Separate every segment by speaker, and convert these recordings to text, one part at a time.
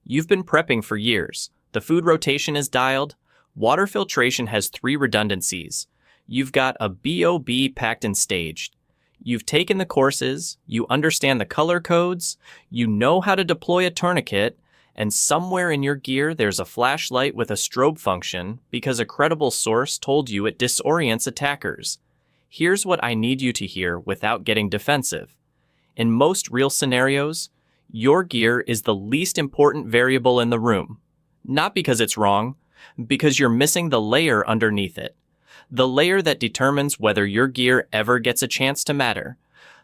Speaker 1: You've been prepping for years. The food rotation is dialed. Water filtration has 3 redundancies. You've got a BOB packed and staged. You've taken the courses, you understand the color codes, you know how to deploy a tourniquet, and somewhere in your gear there's a flashlight with a strobe function because a credible source told you it disorients attackers. Here's what I need you to hear without getting defensive. In most real scenarios, your gear is the least important variable in the room. Not because it's wrong, because you're missing the layer underneath it. The layer that determines whether your gear ever gets a chance to matter.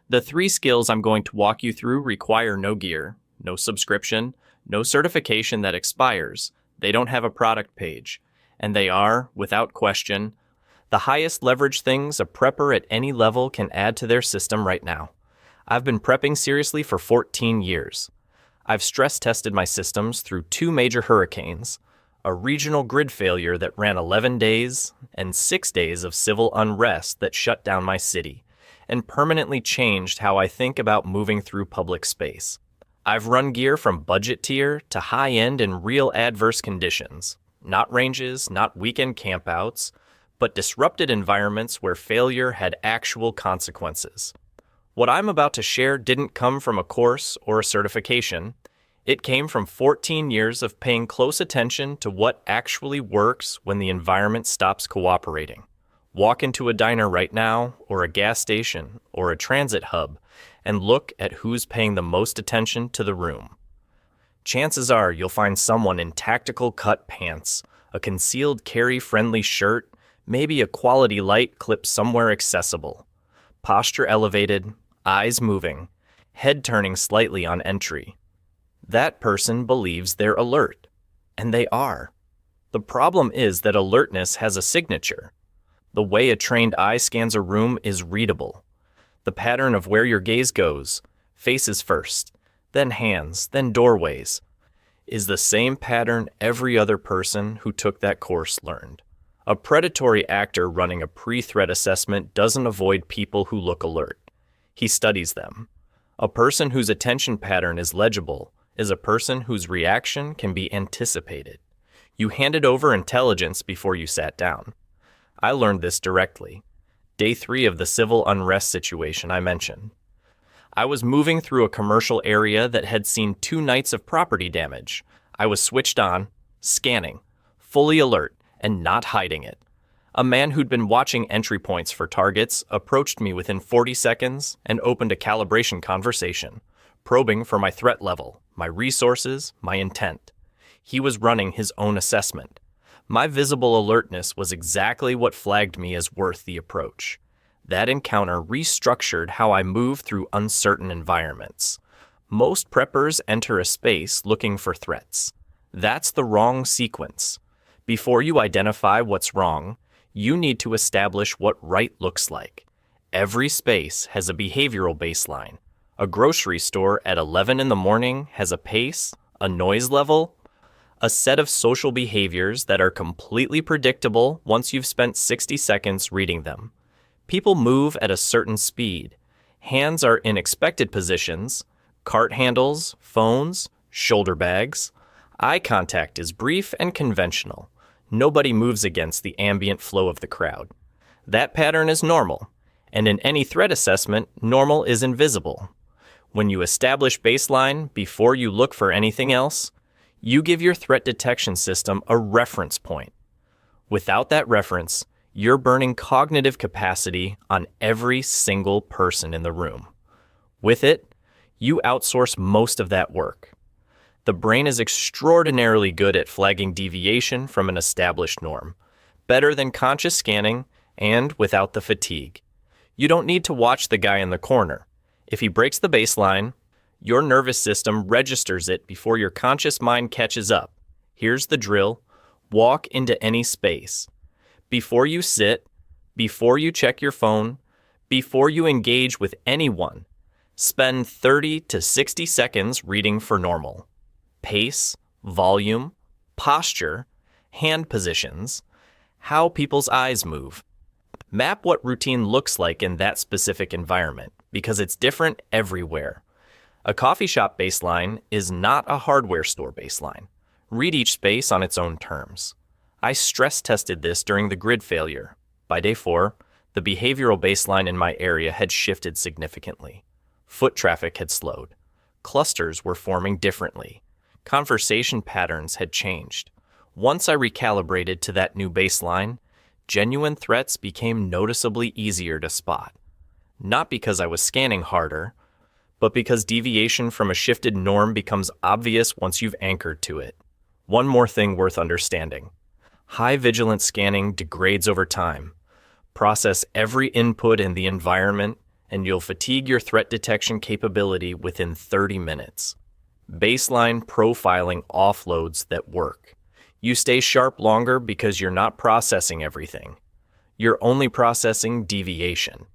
Speaker 1: The 3 skills I'm going to walk you through require no gear, no subscription, no certification that expires. They don't have a product page. And they are, without question, the highest leverage things a prepper at any level can add to their system right now. I've been prepping seriously for 14 years. I've stress tested my systems through 2 major hurricanes, a regional grid failure that ran 11 days, and 6 days of civil unrest that shut down my city, and permanently changed how I think about moving through public space. I've run gear from budget tier to high-end in real adverse conditions. Not ranges, not weekend campouts, but disrupted environments where failure had actual consequences. What I'm about to share didn't come from a course or a certification. It came from 14 years of paying close attention to what actually works when the environment stops cooperating. Walk into a diner right now, or a gas station, or a transit hub, and look at who's paying the most attention to the room. Chances are you'll find someone in tactical cut pants, a concealed carry-friendly shirt, maybe a quality light clipped somewhere accessible. Posture elevated, eyes moving, head turning slightly on entry. That person believes they're alert. And they are. The problem is that alertness has a signature. The way a trained eye scans a room is readable. The pattern of where your gaze goes, faces first, then hands, then doorways, is the same pattern every other person who took that course learned. A predatory actor running a pre-threat assessment doesn't avoid people who look alert. He studies them. A person whose attention pattern is legible is a person whose reaction can be anticipated. You handed over intelligence before you sat down. I learned this directly. Day 3 of the civil unrest situation I mentioned. I was moving through a commercial area that had seen 2 nights of property damage. I was switched on, scanning, fully alert, and not hiding it. A man who'd been watching entry points for targets approached me within 40 seconds and opened a calibration conversation, probing for my threat level, my resources, my intent. He was running his own assessment. My visible alertness was exactly what flagged me as worth the approach. That encounter restructured how I move through uncertain environments. Most preppers enter a space looking for threats. That's the wrong sequence. Before you identify what's wrong, you need to establish what right looks like. Every space has a behavioral baseline. A grocery store at 11 in the morning has a pace, a noise level, a set of social behaviors that are completely predictable once you've spent 60 seconds reading them. People move at a certain speed. Hands are in expected positions, cart handles, phones, shoulder bags. Eye contact is brief and conventional. Nobody moves against the ambient flow of the crowd. That pattern is normal, and in any threat assessment, normal is invisible. When you establish baseline before you look for anything else, you give your threat detection system a reference point. Without that reference, you're burning cognitive capacity on every single person in the room. With it, you outsource most of that work. The brain is extraordinarily good at flagging deviation from an established norm, better than conscious scanning and without the fatigue. You don't need to watch the guy in the corner. If he breaks the baseline, your nervous system registers it before your conscious mind catches up. Here's the drill. Walk into any space. Before you sit, before you check your phone, before you engage with anyone, spend 30 to 60 seconds reading for normal. Pace, volume, posture, hand positions, how people's eyes move. Map what routine looks like in that specific environment, because it's different everywhere. A coffee shop baseline is not a hardware store baseline. Read each space on its own terms. I stress tested this during the grid failure. By day 4, the behavioral baseline in my area had shifted significantly. Foot traffic had slowed. Clusters were forming differently. Conversation patterns had changed. Once I recalibrated to that new baseline, genuine threats became noticeably easier to spot. Not because I was scanning harder, but because deviation from a shifted norm becomes obvious once you've anchored to it. One more thing worth understanding. High vigilance scanning degrades over time. Process every input in the environment, and you'll fatigue your threat detection capability within 30 minutes. Baseline profiling offloads that work. You stay sharp longer because you're not processing everything. You're only processing deviation.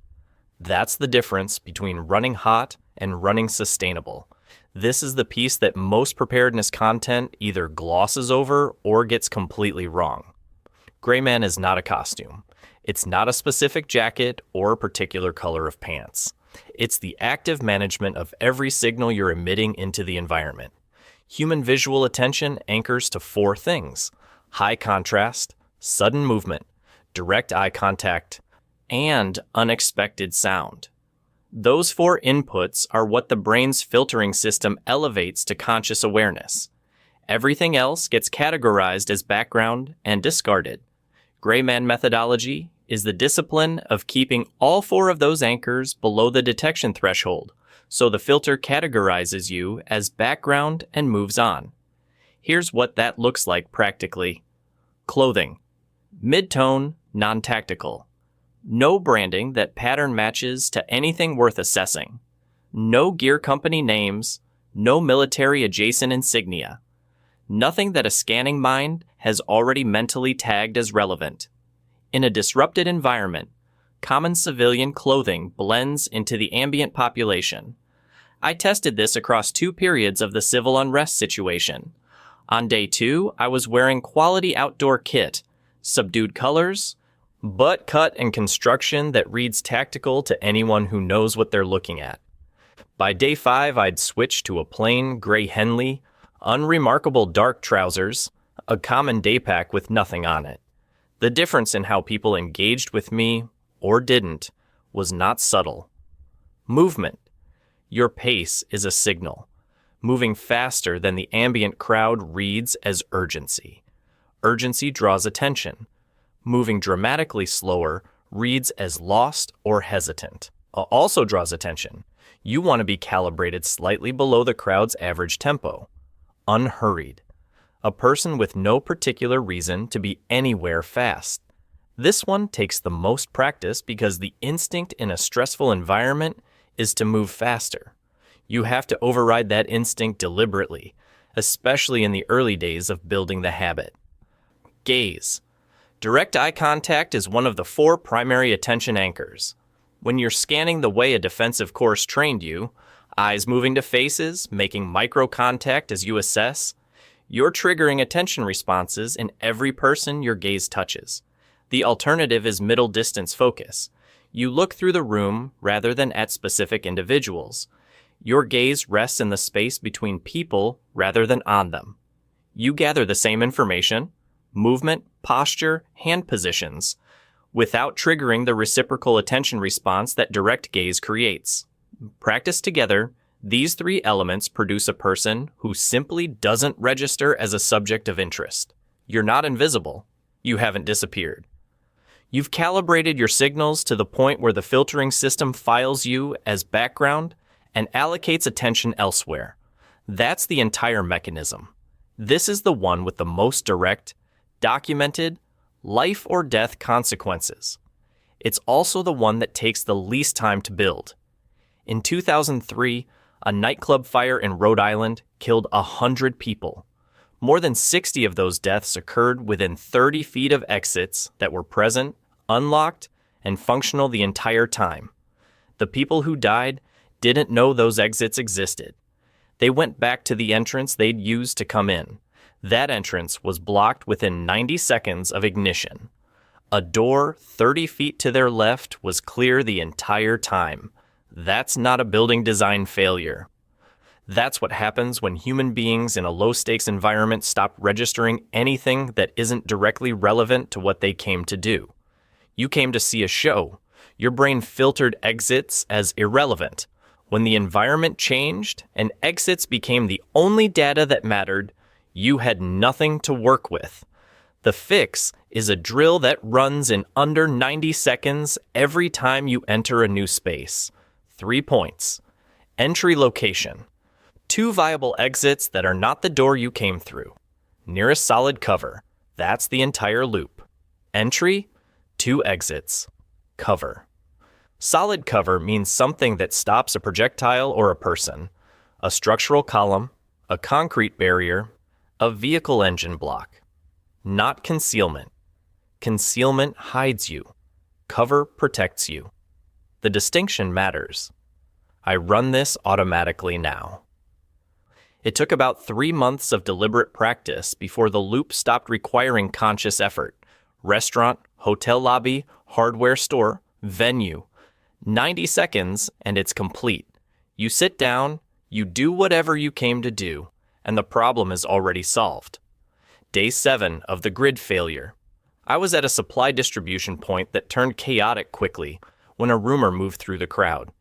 Speaker 1: That's the difference between running hot and running sustainable. This is the piece that most preparedness content either glosses over or gets completely wrong. Greyman is not a costume. It's not a specific jacket or a particular color of pants. It's the active management of every signal you're emitting into the environment. Human visual attention anchors to 4 things: high contrast, sudden movement, direct eye contact, and unexpected sound. Those 4 inputs are what the brain's filtering system elevates to conscious awareness. Everything else gets categorized as background and discarded. Greyman methodology is the discipline of keeping all 4 of those anchors below the detection threshold, so the filter categorizes you as background and moves on. Here's what that looks like practically. Clothing. Mid-tone, non-tactical. No branding that pattern matches to anything worth assessing. No gear company names. No military adjacent insignia. Nothing that a scanning mind has already mentally tagged as relevant. In a disrupted environment, common civilian clothing blends into the ambient population. I tested this across 2 periods of the civil unrest situation. On day 2, I was wearing quality outdoor kit, subdued colors, butt cut and construction that reads tactical to anyone who knows what they're looking at. By day 5, I'd switched to a plain gray Henley, unremarkable dark trousers, a common day pack with nothing on it. The difference in how people engaged with me, or didn't, was not subtle. Movement. Your pace is a signal. Moving faster than the ambient crowd reads as urgency. Urgency draws attention. Moving dramatically slower reads as lost or hesitant. Also draws attention. You want to be calibrated slightly below the crowd's average tempo. Unhurried. A person with no particular reason to be anywhere fast. This one takes the most practice because the instinct in a stressful environment is to move faster. You have to override that instinct deliberately, especially in the early days of building the habit. Gaze. Direct eye contact is one of the 4 primary attention anchors. When you're scanning the way a defensive course trained you, eyes moving to faces, making micro contact as you assess, you're triggering attention responses in every person your gaze touches. The alternative is middle distance focus. You look through the room rather than at specific individuals. Your gaze rests in the space between people rather than on them. You gather the same information, movement, posture, hand positions, without triggering the reciprocal attention response that direct gaze creates. Practice together, these 3 elements produce a person who simply doesn't register as a subject of interest. You're not invisible. You haven't disappeared. You've calibrated your signals to the point where the filtering system files you as background and allocates attention elsewhere. That's the entire mechanism. This is the one with the most direct, documented, life or death consequences. It's also the one that takes the least time to build. In 2003, a nightclub fire in Rhode Island killed 100 people. More than 60 of those deaths occurred within 30 feet of exits that were present, unlocked, and functional the entire time. The people who died didn't know those exits existed. They went back to the entrance they'd used to come in. That entrance was blocked within 90 seconds of ignition. A door 30 feet to their left was clear the entire time. That's not a building design failure. That's what happens when human beings in a low-stakes environment stop registering anything that isn't directly relevant to what they came to do. You came to see a show. Your brain filtered exits as irrelevant. When the environment changed and exits became the only data that mattered, you had nothing to work with. The fix is a drill that runs in under 90 seconds every time you enter a new space. 3 points. Entry location. 2 viable exits that are not the door you came through. Nearest solid cover. That's the entire loop. Entry, 2 exits. Cover. Solid cover means something that stops a projectile or a person. A structural column, a concrete barrier, a vehicle engine block. Not concealment. Concealment hides you. Cover protects you. The distinction matters. I run this automatically now. It took about 3 months of deliberate practice before the loop stopped requiring conscious effort. Restaurant, hotel lobby, hardware store, venue. 90 seconds and it's complete. You sit down, you do whatever you came to do, and the problem is already solved. Day 7 of the grid failure. I was at a supply distribution point that turned chaotic quickly when a rumor moved through the crowd.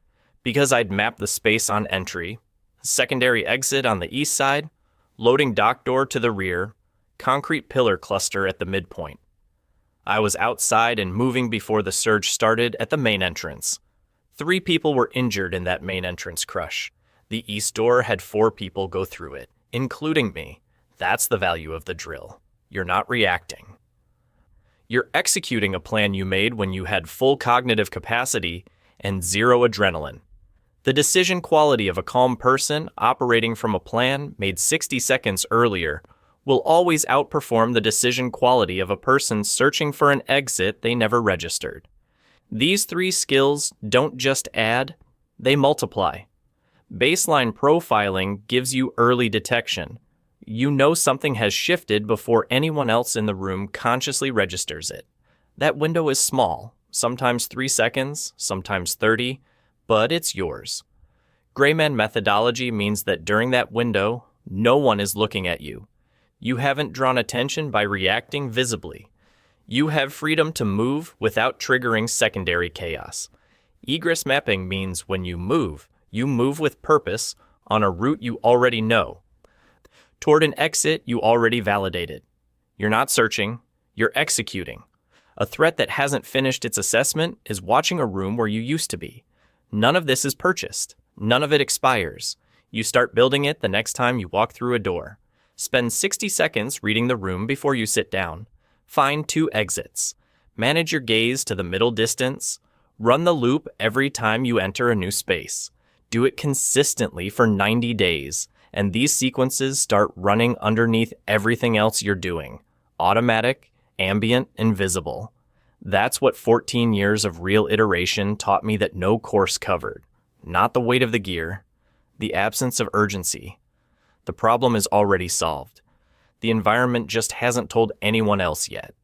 Speaker 1: Because I'd mapped the space on entry, secondary exit on the east side, loading dock door to the rear, concrete pillar cluster at the midpoint. I was outside and moving before the surge started at the main entrance. 3 people were injured in that main entrance crush. The east door had 4 people go through it, including me. That's the value of the drill. You're not reacting. You're executing a plan you made when you had full cognitive capacity and 0 adrenaline. The decision quality of a calm person operating from a plan made 60 seconds earlier will always outperform the decision quality of a person searching for an exit they never registered. These 3 skills don't just add, they multiply. Baseline profiling gives you early detection. You know something has shifted before anyone else in the room consciously registers it. That window is small, sometimes 3 seconds, sometimes 30, but it's yours. Greyman methodology means that during that window, no one is looking at you. You haven't drawn attention by reacting visibly. You have freedom to move without triggering secondary chaos. Egress mapping means when you move with purpose on a route you already know, toward an exit you already validated. You're not searching, you're executing. A threat that hasn't finished its assessment is watching a room where you used to be. None of this is purchased. None of it expires. You start building it the next time you walk through a door. Spend 60 seconds reading the room before you sit down. Find 2 exits. Manage your gaze to the middle distance. Run the loop every time you enter a new space. Do it consistently for 90 days, and these sequences start running underneath everything else you're doing. Automatic, ambient, and visible. That's what 14 years of real iteration taught me that no course covered. Not the weight of the gear, the absence of urgency. The problem is already solved. The environment just hasn't told anyone else yet.